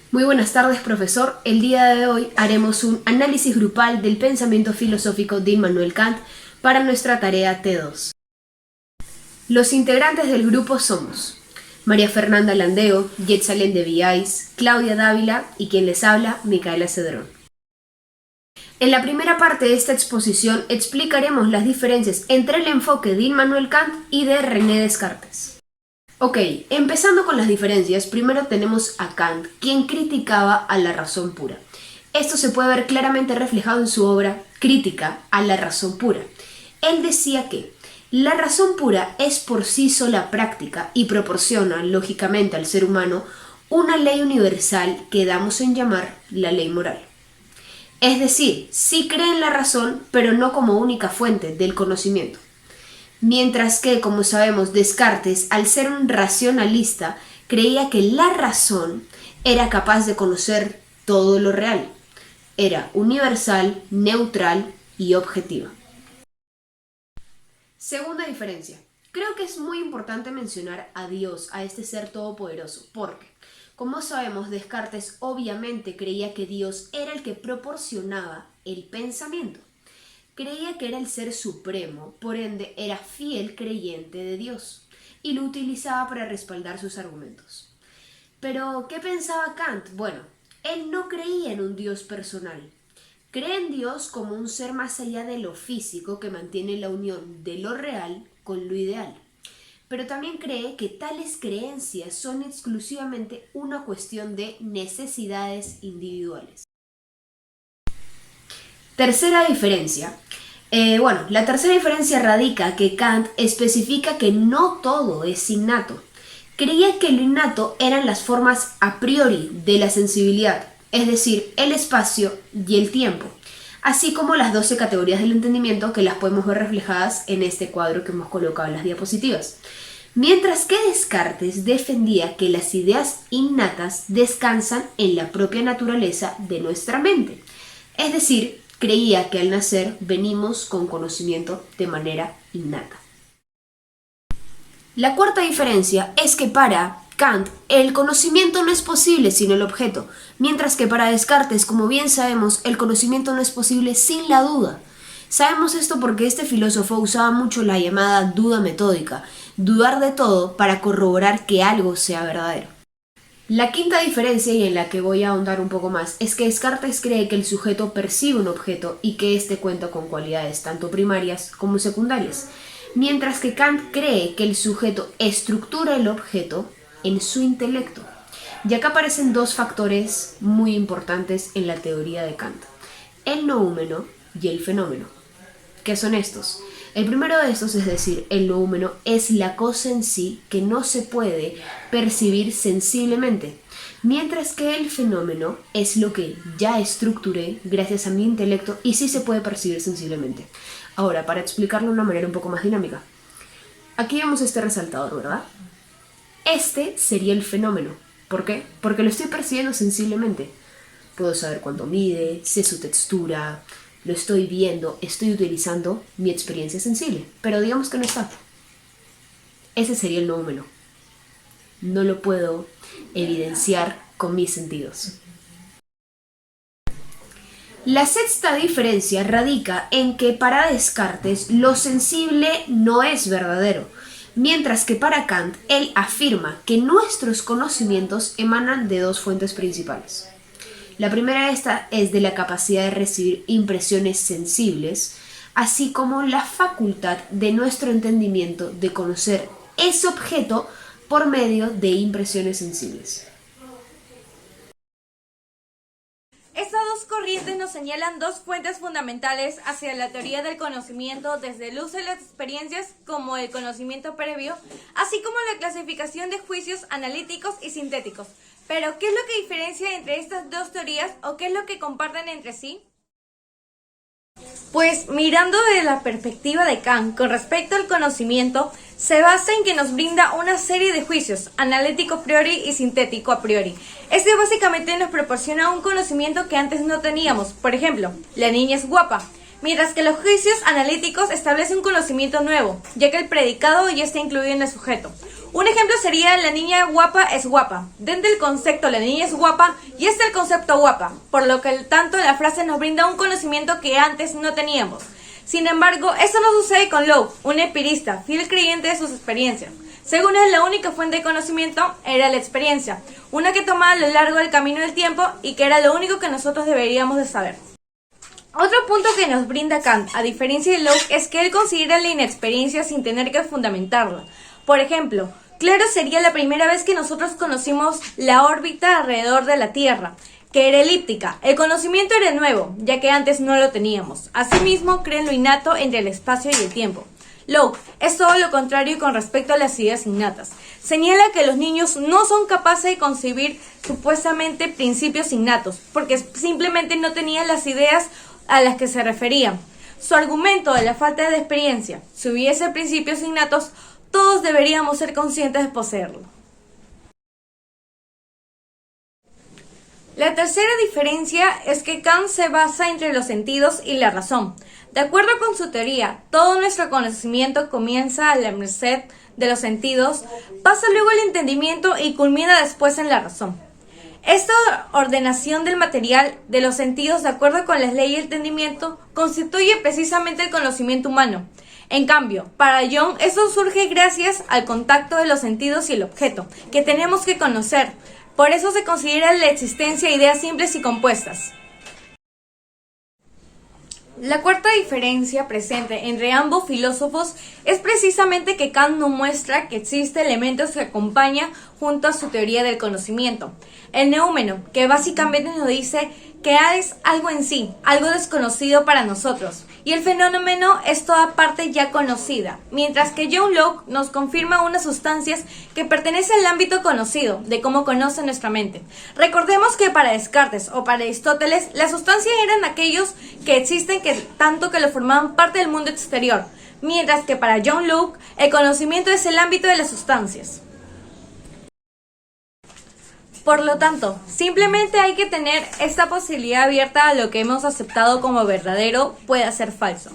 Muy buenas tardes, profesor. El día de hoy haremos un análisis grupal del pensamiento filosófico de Immanuel Kant para nuestra tarea T2. Los integrantes del grupo somos María Fernanda Landeo, Yetzalén de Viais, Claudia Dávila y quien les habla, Micaela Cedrón. En la primera parte de esta exposición explicaremos las diferencias entre el enfoque de Immanuel Kant y de René Descartes. Ok, empezando con las diferencias, primero tenemos a Kant, quien criticaba a la razón pura. Esto se puede ver claramente reflejado en su obra Crítica a la razón pura. Él decía que la razón pura es por sí sola práctica y proporciona, lógicamente, al ser humano una ley universal que damos en llamar la ley moral. Es decir, sí cree en la razón, pero no como única fuente del conocimiento. Mientras que, como sabemos, Descartes, al ser un racionalista, creía que la razón era capaz de conocer todo lo real. Era universal, neutral y objetiva. Segunda diferencia. Creo que es muy importante mencionar a Dios, a este ser todopoderoso, porque, como sabemos, Descartes obviamente creía que Dios era el que proporcionaba el pensamiento. Creía que era el ser supremo, por ende era fiel creyente de Dios y lo utilizaba para respaldar sus argumentos. Pero, ¿qué pensaba Kant? Bueno, él no creía en un Dios personal. Cree en Dios como un ser más allá de lo físico que mantiene la unión de lo real con lo ideal. Pero también cree que tales creencias son exclusivamente una cuestión de necesidades individuales. Tercera diferencia. La tercera diferencia radica que Kant especifica que no todo es innato. Creía que lo innato eran las formas a priori de la sensibilidad, es decir, el espacio y el tiempo, así como las 12 categorías del entendimiento que las podemos ver reflejadas en este cuadro que hemos colocado en las diapositivas. Mientras que Descartes defendía que las ideas innatas descansan en la propia naturaleza de nuestra mente, es decir, creía que al nacer venimos con conocimiento de manera innata. La cuarta diferencia es que para Kant el conocimiento no es posible sin el objeto, mientras que para Descartes, como bien sabemos, el conocimiento no es posible sin la duda. Sabemos esto porque este filósofo usaba mucho la llamada duda metódica, dudar de todo para corroborar que algo sea verdadero. La quinta diferencia, y en la que voy a ahondar un poco más, es que Descartes cree que el sujeto percibe un objeto y que éste cuenta con cualidades tanto primarias como secundarias, mientras que Kant cree que el sujeto estructura el objeto en su intelecto. Y acá aparecen dos factores muy importantes en la teoría de Kant: el noúmeno y el fenómeno. ¿Qué son estos? El primero de estos, es decir, el noúmeno, es la cosa en sí que no se puede percibir sensiblemente, mientras que el fenómeno es lo que ya estructuré gracias a mi intelecto y sí se puede percibir sensiblemente. Ahora, para explicarlo de una manera un poco más dinámica. Aquí vemos este resaltador, ¿verdad? Este sería el fenómeno. ¿Por qué? Porque lo estoy percibiendo sensiblemente. Puedo saber cuánto mide, sé su textura, lo estoy viendo, estoy utilizando mi experiencia sensible, pero digamos que no está. Ese sería el noúmeno. No lo puedo evidenciar con mis sentidos. La sexta diferencia radica en que para Descartes lo sensible no es verdadero, mientras que para Kant él afirma que nuestros conocimientos emanan de dos fuentes principales. La primera de estas es de la capacidad de recibir impresiones sensibles, así como la facultad de nuestro entendimiento de conocer ese objeto por medio de impresiones sensibles. Estas dos corrientes nos señalan dos fuentes fundamentales hacia la teoría del conocimiento, desde el uso de las experiencias como el conocimiento previo, así como la clasificación de juicios analíticos y sintéticos. Pero, ¿qué es lo que diferencia entre estas dos teorías o qué es lo que comparten entre sí? Pues mirando desde la perspectiva de Kant con respecto al conocimiento, se basa en que nos brinda una serie de juicios, analítico a priori y sintético a priori. Este básicamente nos proporciona un conocimiento que antes no teníamos. Por ejemplo, la niña es guapa, mientras que los juicios analíticos establecen un conocimiento nuevo, ya que el predicado ya está incluido en el sujeto. Un ejemplo sería la niña guapa es guapa. Dentro del concepto la niña es guapa y está el concepto guapa, por lo que tanto la frase nos brinda un conocimiento que antes no teníamos. Sin embargo, eso no sucede con Locke, un empirista, fiel creyente de sus experiencias. Según él, la única fuente de conocimiento era la experiencia, una que tomaba a lo largo del camino del tiempo y que era lo único que nosotros deberíamos de saber. Otro punto que nos brinda Kant, a diferencia de Locke, es que él considera la inexperiencia sin tener que fundamentarla. Por ejemplo, claro sería la primera vez que nosotros conocimos la órbita alrededor de la Tierra, que era elíptica. El conocimiento era nuevo, ya que antes no lo teníamos. Asimismo, cree en lo innato entre el espacio y el tiempo. Locke es todo lo contrario con respecto a las ideas innatas. Señala que los niños no son capaces de concebir supuestamente principios innatos, porque simplemente no tenían las ideas a las que se referían. Su argumento de la falta de experiencia, si hubiese principios innatos, todos deberíamos ser conscientes de poseerlo. La tercera diferencia es que Kant se basa entre los sentidos y la razón. De acuerdo con su teoría, todo nuestro conocimiento comienza a la merced de los sentidos, pasa luego al entendimiento y culmina después en la razón. Esta ordenación del material de los sentidos de acuerdo con las leyes del entendimiento constituye precisamente el conocimiento humano. En cambio, para Jung, eso surge gracias al contacto de los sentidos y el objeto, que tenemos que conocer. Por eso se considera la existencia de ideas simples y compuestas. La cuarta diferencia presente entre ambos filósofos es precisamente que Kant nos muestra que existen elementos que acompañan junto a su teoría del conocimiento. El noumeno, que básicamente nos dice que es algo en sí, algo desconocido para nosotros, y el fenómeno es toda parte ya conocida, mientras que John Locke nos confirma unas sustancias que pertenecen al ámbito conocido, de cómo conoce nuestra mente. Recordemos que para Descartes o para Aristóteles, las sustancias eran aquellos que existen que tanto que lo formaban parte del mundo exterior, mientras que para John Locke, el conocimiento es el ámbito de las sustancias. Por lo tanto, simplemente hay que tener esta posibilidad abierta a lo que hemos aceptado como verdadero pueda ser falso.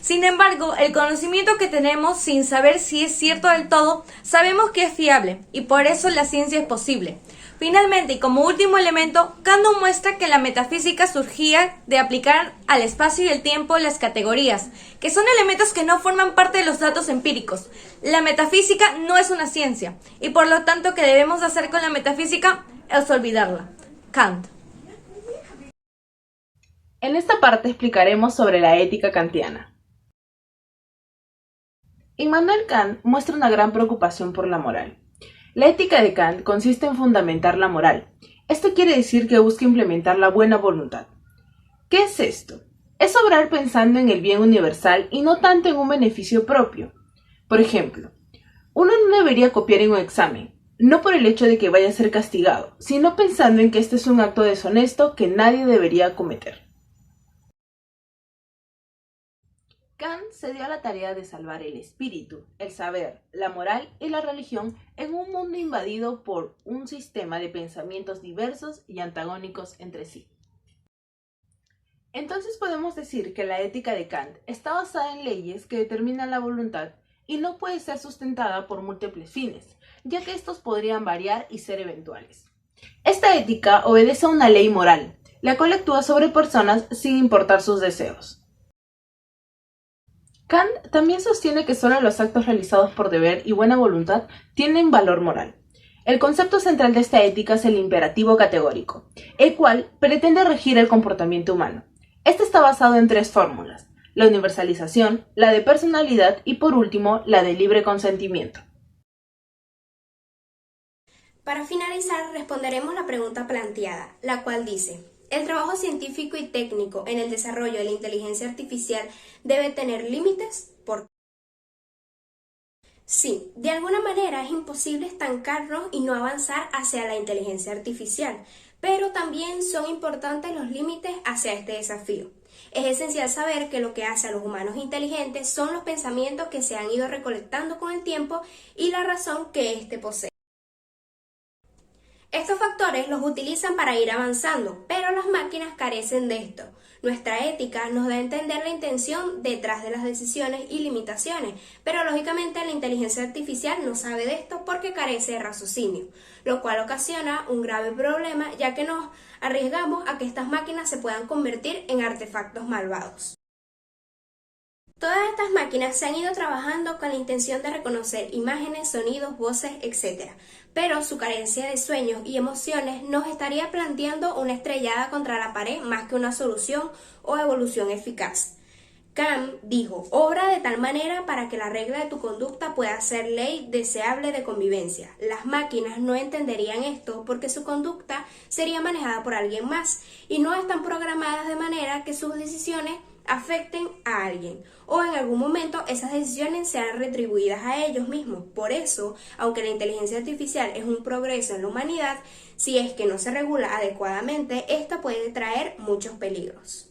Sin embargo, el conocimiento que tenemos sin saber si es cierto del todo, sabemos que es fiable y por eso la ciencia es posible. Finalmente, y como último elemento, Kant nos muestra que la metafísica surgía de aplicar al espacio y el tiempo las categorías, que son elementos que no forman parte de los datos empíricos. La metafísica no es una ciencia, y por lo tanto, ¿qué debemos hacer con la metafísica? Es olvidarla. Kant. En esta parte explicaremos sobre la ética kantiana. Immanuel Kant muestra una gran preocupación por la moral. La ética de Kant consiste en fundamentar la moral. Esto quiere decir que busca implementar la buena voluntad. ¿Qué es esto? Es obrar pensando en el bien universal y no tanto en un beneficio propio. Por ejemplo, uno no debería copiar en un examen, no por el hecho de que vaya a ser castigado, sino pensando en que este es un acto deshonesto que nadie debería cometer. Kant se dio a la tarea de salvar el espíritu, el saber, la moral y la religión en un mundo invadido por un sistema de pensamientos diversos y antagónicos entre sí. Entonces podemos decir que la ética de Kant está basada en leyes que determinan la voluntad y no puede ser sustentada por múltiples fines, ya que estos podrían variar y ser eventuales. Esta ética obedece a una ley moral, la cual actúa sobre personas sin importar sus deseos. Kant también sostiene que solo los actos realizados por deber y buena voluntad tienen valor moral. El concepto central de esta ética es el imperativo categórico, el cual pretende regir el comportamiento humano. Este está basado en 3 fórmulas: la universalización, la de personalidad y por último, la de libre consentimiento. Para finalizar, responderemos la pregunta planteada, la cual dice: ¿el trabajo científico y técnico en el desarrollo de la inteligencia artificial debe tener límites? ¿Por qué? Sí, de alguna manera es imposible estancarnos y no avanzar hacia la inteligencia artificial, pero también son importantes los límites hacia este desafío. Es esencial saber que lo que hace a los humanos inteligentes son los pensamientos que se han ido recolectando con el tiempo y la razón que éste posee. Estos factores los utilizan para ir avanzando, pero las máquinas carecen de esto. Nuestra ética nos da a entender la intención detrás de las decisiones y limitaciones, pero lógicamente la inteligencia artificial no sabe de esto porque carece de raciocinio, lo cual ocasiona un grave problema ya que nos arriesgamos a que estas máquinas se puedan convertir en artefactos malvados. Todas estas máquinas se han ido trabajando con la intención de reconocer imágenes, sonidos, voces, etc. Pero su carencia de sueños y emociones nos estaría planteando una estrellada contra la pared más que una solución o evolución eficaz. Kant dijo, obra de tal manera para que la regla de tu conducta pueda ser ley deseable de convivencia. Las máquinas no entenderían esto porque su conducta sería manejada por alguien más y no están programadas de manera que sus decisiones afecten a alguien o en algún momento esas decisiones sean retribuidas a ellos mismos. Por eso, aunque la inteligencia artificial es un progreso en la humanidad, si es que no se regula adecuadamente, esta puede traer muchos peligros.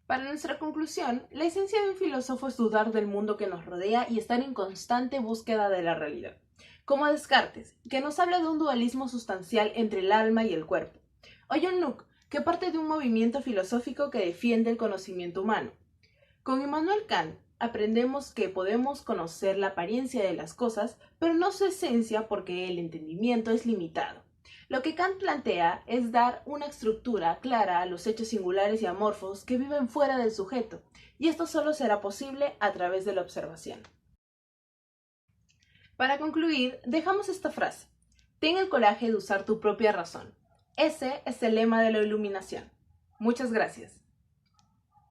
Para nuestra conclusión, la esencia de un filósofo es dudar del mundo que nos rodea y estar en constante búsqueda de la realidad. Como Descartes, que nos habla de un dualismo sustancial entre el alma y el cuerpo. O John Locke, que parte de un movimiento filosófico que defiende el conocimiento humano. Con Immanuel Kant aprendemos que podemos conocer la apariencia de las cosas, pero no su esencia porque el entendimiento es limitado. Lo que Kant plantea es dar una estructura clara a los hechos singulares y amorfos que viven fuera del sujeto, y esto solo será posible a través de la observación. Para concluir, dejamos esta frase: ten el coraje de usar tu propia razón. Ese es el lema de la iluminación. Muchas gracias.